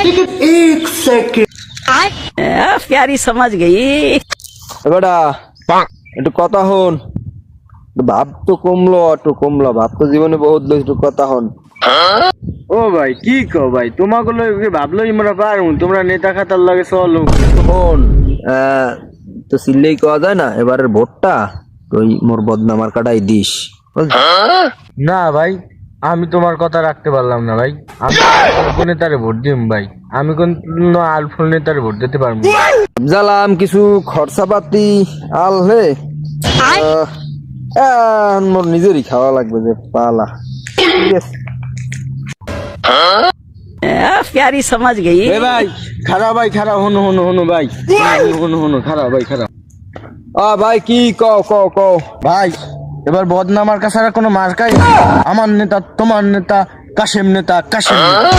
एक सेकंड प्यारी समझ गई। বেটা একটু কথা হন, ভাব তো কমলো ভাব তো জীবনে বহুত বেশি, একটু কথা হন। ও ভাই কি কও ভাই, তোমাগুলো ভাবলোই আমরা পারুম, তোমরা নেতা খাতার লাগে চলো। হন তো সিললেই কওয়া যায় না, এবারের ভোটটা তুই মোর বদনামার কাটাই দিস। না ভাই, আমি তোমার কথা রাখতে পারলাম না ভাই, আমি অল্প নেতারে ভোট দিম ভাই, আমি কোন আলফুল নেতারে ভোট দিতে পারবো না। জালাম কিছু খরচাপাতি আল হে, মোর নিজেরই খাওয়া লাগবে যে পালা। ঠিক আছে प्यारी समझ गई। এ ভাই খারাপ, ভাই খারাপ, হনো ভাই, হনো খারাপ ভাই, খারাপ ভাই কি কও কও কও ভাই। এবার বদনামার কাছে আর কোনো মার্কাই নেই। আমার নেতা, তোমার নেতা, কাশেম নেতা, কাশেম নেতা।